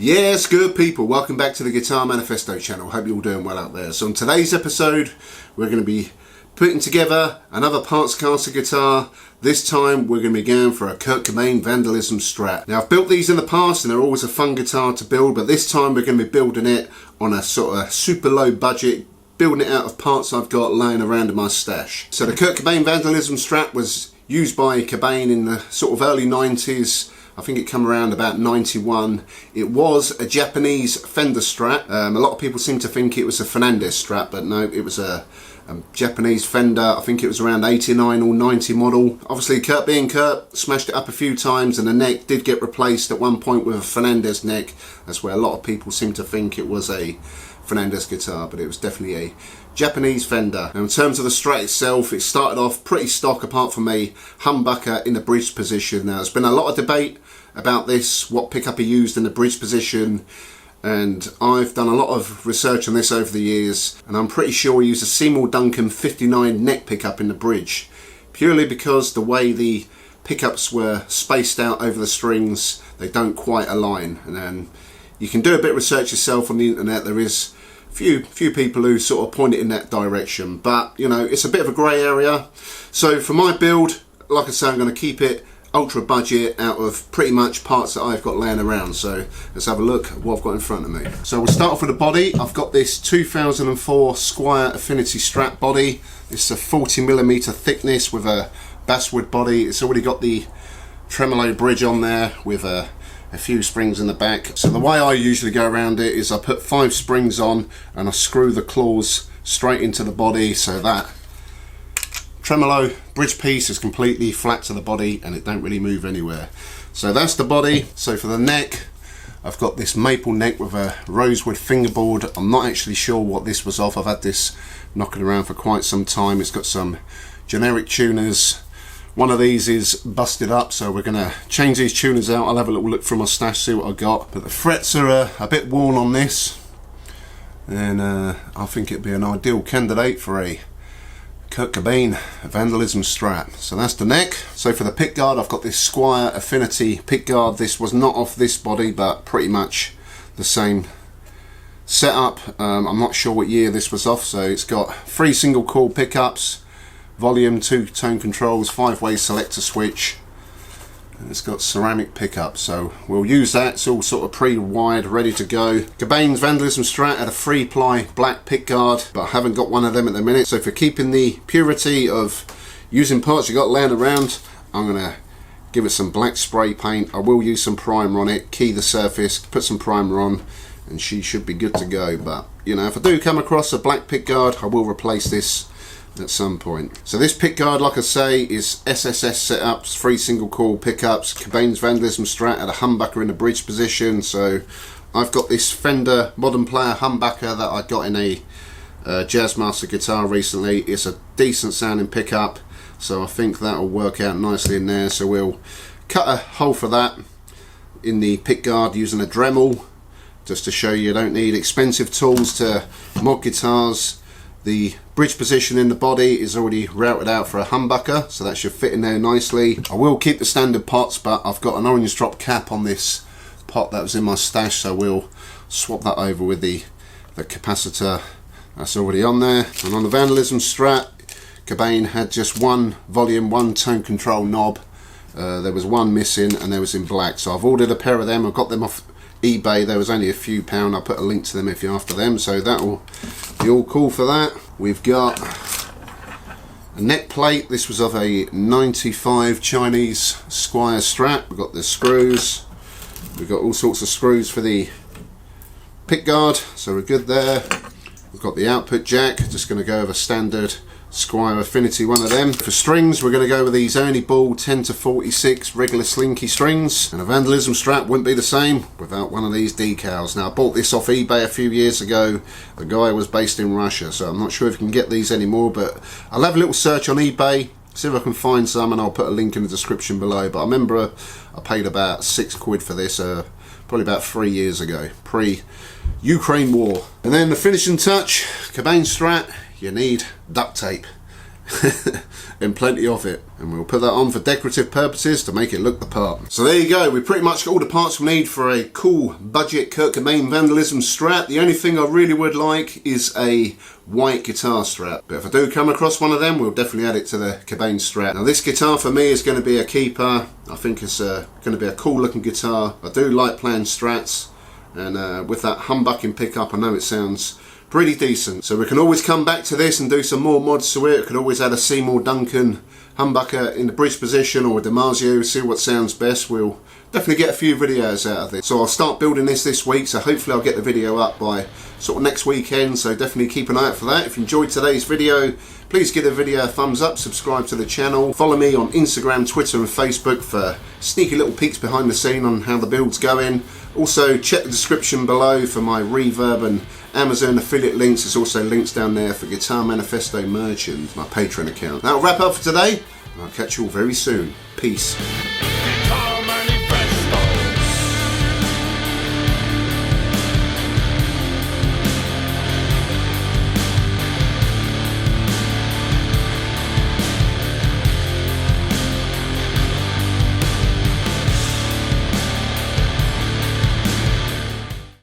Yes, good people, welcome back to the Guitar Manifesto channel. Hope you're all doing well out there. So on today's episode, we're going to be putting together another parts caster guitar. This time we're going to be going for a COBAIN Vandalism Strat. Now I've built these in the past and they're always a fun guitar to build, but this time we're going to be building it on a sort of super low budget, building it out of parts I've got laying around in my stash. So the COBAIN Vandalism Strat was used by Cobain in the sort of early 90s. I think it came around about 91. It was a Japanese Fender Strat. A lot of people seem to think it was a Fernandez Strat, but no, it was a Japanese Fender. I think it was around 89 or 90 model. Obviously, Kurt being Kurt, smashed it up a few times and the neck did get replaced at one point with a Fernandez neck. That's where a lot of people seem to think it was a Fernandez guitar, but it was definitely a Japanese Fender. Now in terms of the Strat itself, it started off pretty stock apart from a humbucker in the bridge position. Now there's been a lot of debate about this, what pickup he used in the bridge position, and I've done a lot of research on this over the years, and I'm pretty sure he used a Seymour Duncan 59 neck pickup in the bridge, purely because the way the pickups were spaced out over the strings, they don't quite align. And then you can do a bit of research yourself on the internet. There is few people who sort of point it in that direction, but you know, it's a bit of a grey area. So for my build, like I say, I'm going to keep it ultra budget out of pretty much parts that I've got laying around. So let's have a look at what I've got in front of me. So we'll start off with the body. I've got this 2004 Squire Affinity Strat body. It's a 40mm thickness with a basswood body. It's already got the tremolo bridge on there with a few springs in the back. So the way I usually go around it is I put 5 springs on and I screw the claws straight into the body, so that tremolo bridge piece is completely flat to the body and it don't really move anywhere. So that's the body. So for the neck, I've got this maple neck with a rosewood fingerboard. I'm not actually sure what this was off. I've had this knocking around for quite some time. It's got some generic tuners. One of these is busted up, so we're going to change these tuners out. I'll have a little look through my stash, see what I got. But the frets are a bit worn on this, and I think it'd be an ideal candidate for a COBAIN Vandalism Strat. So that's the neck. So for the pickguard, I've got this Squire Affinity pickguard. This was not off this body, but pretty much the same setup. I'm not sure what year this was off. So it's got 3 single coil pickups, volume, 2 tone controls, 5-way selector switch, and it's got ceramic pickups, so we'll use that. It's all sort of pre-wired, ready to go. Cobain's Vandalism Strat had a 3-ply black pickguard, but I haven't got one of them at the minute. So for keeping the purity of using parts you got laying around, I'm gonna give it some black spray paint. I will use some primer on it, key the surface, put some primer on, and she should be good to go. But you know, if I do come across a black pickguard, I will replace this at some point. So this pickguard, like I say, is SSS setups, 3 single coil pickups. Cobain's Vandalism Strat had a humbucker in the bridge position, so I've got this Fender Modern Player humbucker that I got in a Jazzmaster guitar recently. It's a decent sounding pickup, so I think that'll work out nicely in there. So we'll cut a hole for that in the pickguard using a Dremel, just to show you don't need expensive tools to mod guitars. The bridge position in the body is already routed out for a humbucker, so that should fit in there nicely. I will keep the standard pots, but I've got an orange drop cap on this pot that was in my stash, so we'll swap that over with the capacitor that's already on there. And on the Vandalism Strat, Cobain had just 1 volume, 1 tone control knob. There was 1 missing and there was in black, so I've ordered a pair of them. I've got them off eBay. There was only a few pound. I'll put a link to them if you're after them, so that'll be all cool for that. We've got a neck plate. This was of a 95 Chinese Squire Strat. We've got the screws. We've got all sorts of screws for the pickguard, so we're good there. We've got the output jack. Just going to go with a standard Squire Affinity one of them. For strings, we're going to go with these Ernie Ball 10 to 46 regular slinky strings, and a Vandalism Strat wouldn't be the same without one of these decals. Now I bought this off eBay a few years ago. The guy was based in Russia, so I'm not sure if you can get these anymore, but I'll have a little search on eBay, see if I can find some, and I'll put a link in the description below. But I remember I paid about £6 for this probably about 3 years ago, pre-Ukraine war. And then the finishing touch, Cobain Strat, you need duct tape. and plenty of it, and we'll put that on for decorative purposes to make it look the part. So there you go, we pretty much got all the parts we need for a cool budget COBAIN Vandalism Strat. The only thing I really would like is a white guitar strap, but if I do come across one of them, we'll definitely add it to the COBAIN Strat. Now this guitar for me is going to be a keeper. I think it's going to be a cool looking guitar. I do like playing Strats, and with that humbucking pickup, I know it sounds pretty decent. So we can always come back to this and do some more mods to it. We could always add a Seymour Duncan humbucker in the bridge position, or a DiMarzio, see what sounds best. We'll definitely get a few videos out of this. So I'll start building this week, so hopefully I'll get the video up by sort of next weekend, so definitely keep an eye out for that. If you enjoyed today's video, please give the video a thumbs up, subscribe to the channel, follow me on Instagram, Twitter and Facebook for sneaky little peeks behind the scene on how the build's going. Also check the description below for my Reverb and Amazon affiliate links. There's also links down there for Guitar Manifesto merch and my Patreon account. That'll wrap up for today, and I'll catch you all very soon. Peace.